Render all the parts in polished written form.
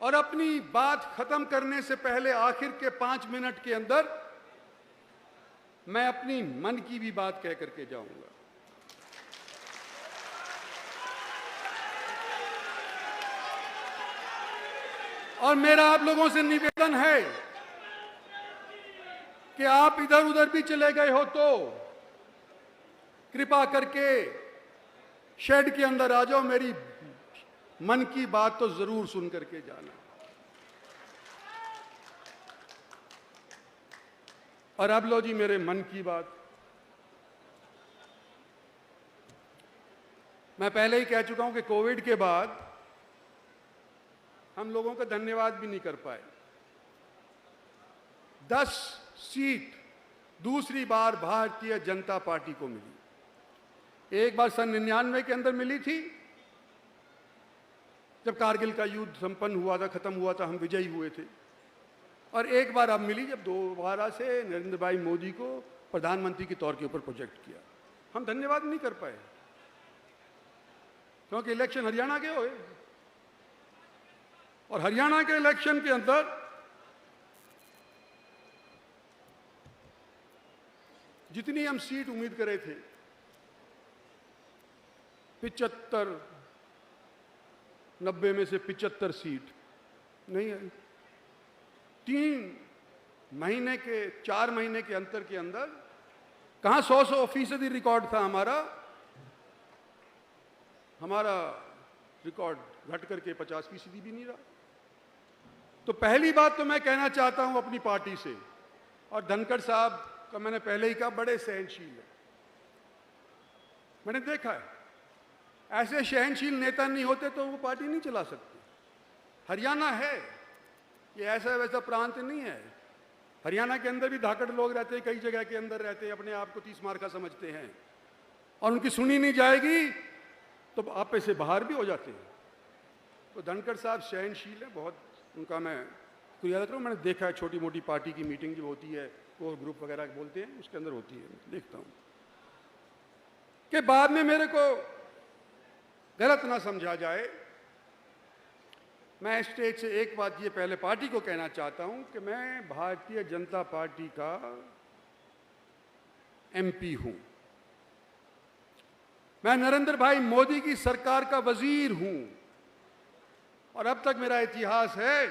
और अपनी बात खत्म करने से पहले आखिर के 5 मिनट के अंदर मैं अपनी मन की भी बात कह करके जाऊंगा। और मेरा आप लोगों से निवेदन है कि आप इधर उधर भी चले गए हो तो कृपा करके शेड के अंदर आ जाओ, मेरी मन की बात तो जरूर सुन करके जाना। और अब लो जी मेरे मन की बात। मैं पहले ही कह चुका हूं कि कोविड के बाद हम लोगों का धन्यवाद भी नहीं कर पाए। 10 सीट दूसरी बार भारतीय जनता पार्टी को मिली। एक बार सन 99 के अंदर मिली थी, जब कारगिल का युद्ध संपन्न हुआ था, खत्म हुआ था, हम विजयी हुए थे। और एक बार अब मिली जब दोबारा से नरेंद्र भाई मोदी को प्रधानमंत्री के तौर के ऊपर प्रोजेक्ट किया। हम धन्यवाद नहीं कर पाए क्योंकि इलेक्शन हरियाणा के हुए, और हरियाणा के इलेक्शन के अंदर जितनी हम सीट उम्मीद करे थे 75, 90 में से 75 सीट नहीं आई। 4 महीने के अंतर के अंदर कहां 100% रिकॉर्ड था हमारा रिकॉर्ड घट करके 50% भी नहीं रहा। तो पहली बात तो मैं कहना चाहता हूं अपनी पार्टी से, और धनखड़ साहब का मैंने पहले ही कहा, बड़े सहनशील है। मैंने देखा है ऐसे सहनशील नेता नहीं होते तो वो पार्टी नहीं चला सकते। हरियाणा है, ये ऐसा वैसा प्रांत नहीं है। हरियाणा के अंदर भी धाकड़ लोग रहते हैं, कई जगह के अंदर रहते हैं, अपने आप को 30 मार का समझते हैं, और उनकी सुनी नहीं जाएगी तो आपे से बाहर भी हो जाते हैं। तो धनखड़ साहब सहनशील है बहुत, उनका मैं शुक्रिया अदा करूँ। मैंने देखा है छोटी मोटी पार्टी की मीटिंग जो होती है, कोर ग्रुप वगैरह बोलते हैं, उसके अंदर होती है, देखता हूँ कि बाद में मेरे को गलत ना समझा जाए। मैं स्टेज से एक बात ये पहले पार्टी को कहना चाहता हूं कि मैं भारतीय जनता पार्टी का एमपी हूं, मैं नरेंद्र भाई मोदी की सरकार का वजीर हूं, और अब तक मेरा इतिहास है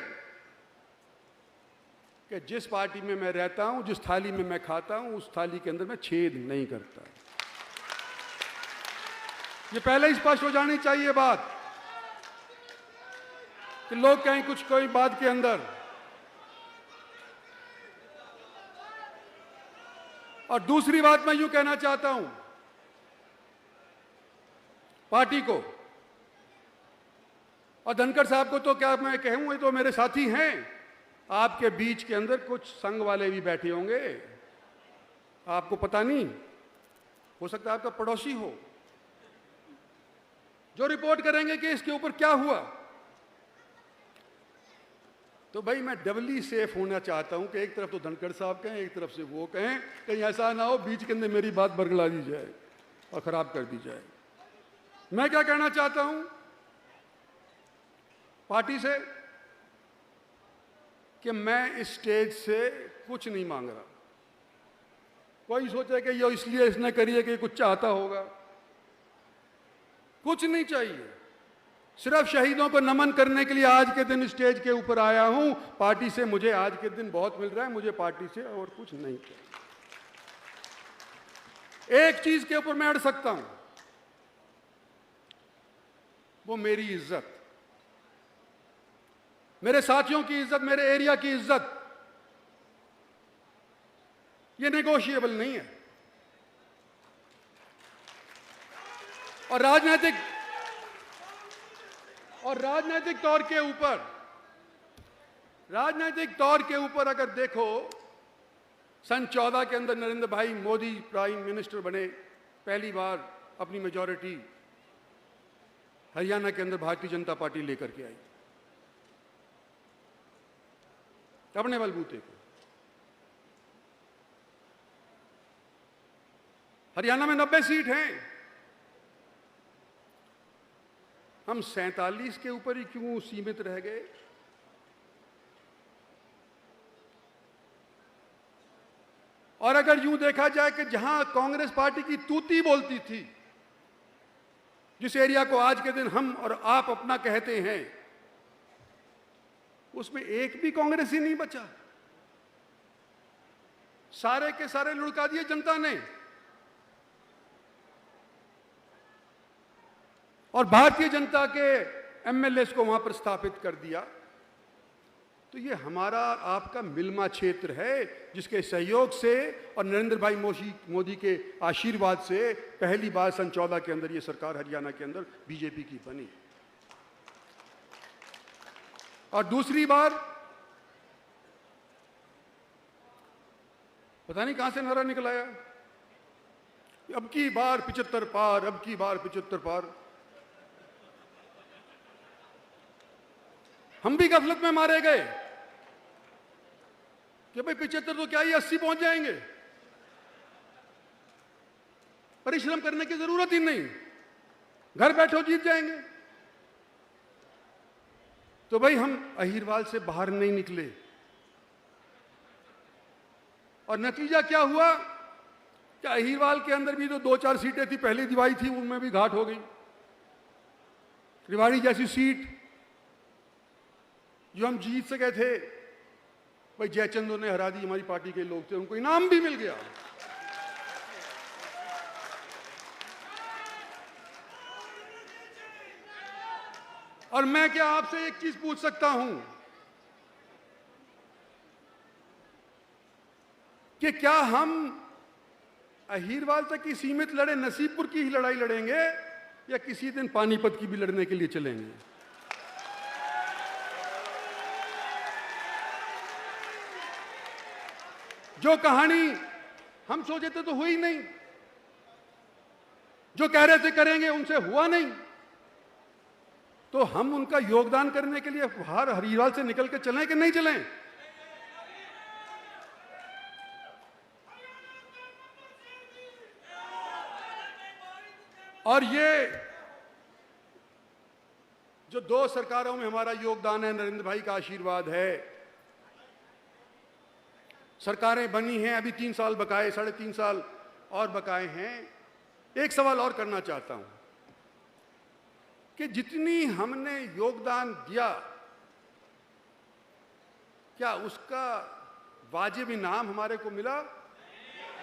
कि जिस पार्टी में मैं रहता हूं, जिस थाली में मैं खाता हूं, उस थाली के अंदर मैं छेद नहीं करता। ये पहले ही स्पष्ट हो जानी चाहिए बात कि लोग कहें कुछ कोई बात के अंदर। और दूसरी बात मैं यूं कहना चाहता हूं पार्टी को, और धनखड़ साहब को तो क्या मैं कहूं, ये तो मेरे साथी हैं। आपके बीच के अंदर कुछ संघ वाले भी बैठे होंगे, आपको पता नहीं, हो सकता है आपका पड़ोसी हो, जो रिपोर्ट करेंगे कि इसके ऊपर क्या हुआ। तो भाई मैं डबली सेफ होना चाहता हूं कि एक तरफ तो धनखड़ साहब कहें, एक तरफ से वो कहें, कहीं ऐसा ना हो बीच के अंदर मेरी बात बरगला दी जाए और खराब कर दी जाए। मैं क्या कहना चाहता हूं पार्टी से कि मैं इस स्टेज से कुछ नहीं मांग रहा। कोई सोचे कि ये इसलिए इसने करी है कि कुछ चाहता होगा, कुछ नहीं चाहिए। सिर्फ शहीदों को नमन करने के लिए आज के दिन स्टेज के ऊपर आया हूं। पार्टी से मुझे आज के दिन बहुत मिल रहा है, मुझे पार्टी से और कुछ नहीं चाहिए। एक चीज के ऊपर मैं अड़ सकता हूं, वो मेरी इज्जत, मेरे साथियों की इज्जत, मेरे एरिया की इज्जत। ये नेगोशिएबल नहीं है। और राजनीतिक तौर के ऊपर अगर देखो, सन 14 के अंदर नरेंद्र भाई मोदी प्राइम मिनिस्टर बने, पहली बार अपनी मेजॉरिटी हरियाणा के अंदर भारतीय जनता पार्टी लेकर के आई अपने बलबूते को। हरियाणा में 90 सीट हैं, हम 47 के ऊपर ही क्यों सीमित रह गए? और अगर यूं देखा जाए कि जहां कांग्रेस पार्टी की तूती बोलती थी, जिस एरिया को आज के दिन हम और आप अपना कहते हैं, उसमें एक भी कांग्रेसी नहीं बचा। सारे के सारे लुढ़का दिए जनता ने। और भारतीय जनता के एमएलएस को वहां पर स्थापित कर दिया। तो ये हमारा आपका मिलमा क्षेत्र है, जिसके सहयोग से और नरेंद्र भाई मोदी के आशीर्वाद से पहली बार सन 14 के अंदर ये सरकार हरियाणा के अंदर बीजेपी की बनी। और दूसरी बार पता नहीं कहां से नारा निकल आया, अब की बार 75 पार, अब की बार 75 पार। हम भी गफलत में मारे गए कि भाई 75 तो क्या ही 80 पहुंच जाएंगे, परिश्रम करने की जरूरत ही नहीं, घर बैठो जीत जाएंगे। तो भाई हम अहीरवाल से बाहर नहीं निकले। और नतीजा क्या हुआ कि अहीरवाल के अंदर भी जो 2-4 सीटें थी पहले दिवाई थी, उनमें भी घाट हो गई। रेवाड़ी जैसी सीट जो हम जीत सके थे, भाई जयचंद्र ने हरा दी, हमारी पार्टी के लोग थे, उनको इनाम भी मिल गया। और मैं क्या आपसे एक चीज पूछ सकता हूं कि क्या हम अहीरवाल तक की सीमित लड़े, नसीबपुर की ही लड़ाई लड़ेंगे, या किसी दिन पानीपत की भी लड़ने के लिए चलेंगे? जो कहानी हम सोचे थे तो हुई नहीं, जो कह रहे थे करेंगे उनसे हुआ नहीं, तो हम उनका योगदान करने के लिए बाहर हरियाणा से निकल के चलें कि नहीं चलें? और ये जो 2 सरकारों में हमारा योगदान है, नरेंद्र भाई का आशीर्वाद है। सरकारें बनी हैं, अभी 3 साल बकाए, 3.5 साल और बकाए हैं। एक सवाल और करना चाहता हूं कि जितनी हमने योगदान दिया, क्या उसका वाजिब इनाम हमारे को मिला?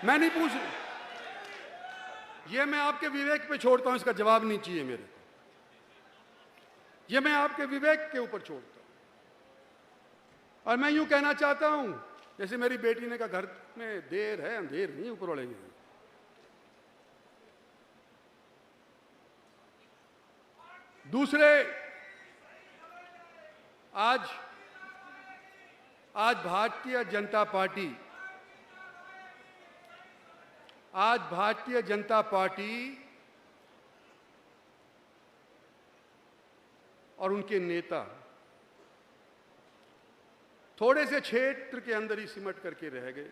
मैं नहीं पूछ रहा, ये मैं आपके विवेक पे छोड़ता हूं, इसका जवाब नहीं चाहिए मेरे को, ये मैं आपके विवेक के ऊपर छोड़ता हूं। और मैं यूं कहना चाहता हूं, जैसे मेरी बेटी ने कहा, घर में देर है अंधेर नहीं, ऊपर वाले हैं। दूसरे, आज भारतीय जनता पार्टी और उनके नेता थोड़े से क्षेत्र के अंदर ही सिमट करके रह गए,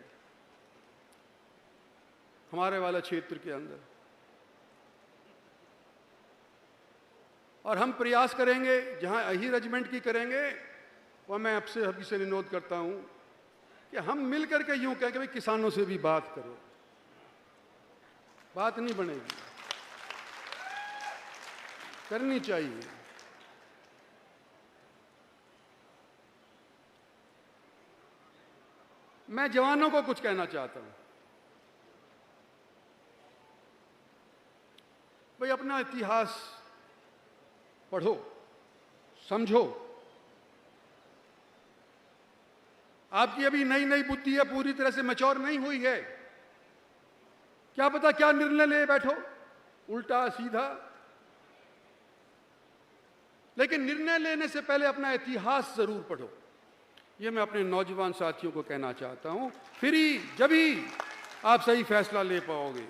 हमारे वाला क्षेत्र के अंदर। और हम प्रयास करेंगे, जहां अही रेजिमेंट की करेंगे, वह मैं आपसे अभी से अनुरोध करता हूं कि हम मिलकर के यूं कहें कि भाई किसानों से भी बात करो। बात नहीं बनेगी, करनी चाहिए। मैं जवानों को कुछ कहना चाहता हूं, भाई अपना इतिहास पढ़ो, समझो। आपकी अभी नई नई बुद्धि है, पूरी तरह से मैच्योर नहीं हुई है। क्या पता क्या निर्णय ले बैठो, उल्टा सीधा। लेकिन निर्णय लेने से पहले अपना इतिहास जरूर पढ़ो, ये मैं अपने नौजवान साथियों को कहना चाहता हूं। फिर ही जब ही आप सही फैसला ले पाओगे।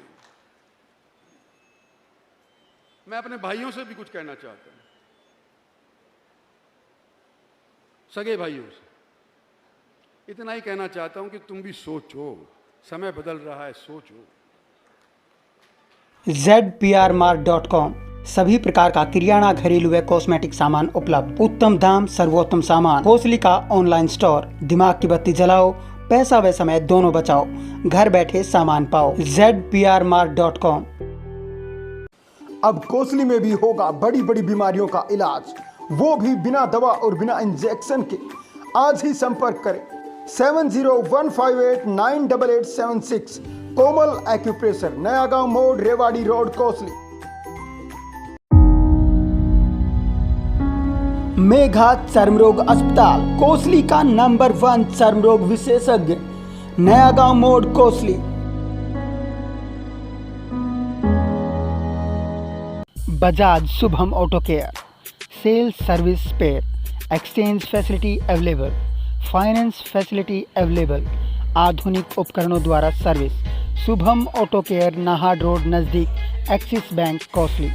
मैं अपने भाइयों से भी कुछ कहना चाहता हूं, सगे भाइयों से इतना ही कहना चाहता हूं कि तुम भी सोचो, समय बदल रहा है, सोचो। ZPRmart.com सभी प्रकार का किराना, घरेलू व कॉस्मेटिक सामान उपलब्ध। उत्तम दाम, सर्वोत्तम सामान। कोसली का ऑनलाइन स्टोर। दिमाग की बत्ती जलाओ, पैसा व समय दोनों बचाओ, घर बैठे सामान पाओ। ZPRmart.com। अब कोसली में भी होगा बड़ी बड़ी बीमारियों का इलाज, वो भी बिना दवा और बिना इंजेक्शन के। आज ही संपर्क करें 7015898876। कोमल एक्यूप्रेशर, नया गांव मोड़, रेवाड़ी रोड, कोसली। मेघा चर्मरोग अस्पताल, कोसली का नंबर 1 चर्मरोग विशेषज्ञ, नया गांव मोड़, Kosli. Bajaj Shubham auto care, sales service spare, exchange facility available, finance facility available, आधुनिक उपकरणों द्वारा service. Shubham auto care, Nahar road नज़दीक एक्सिस बैंक, कोसली।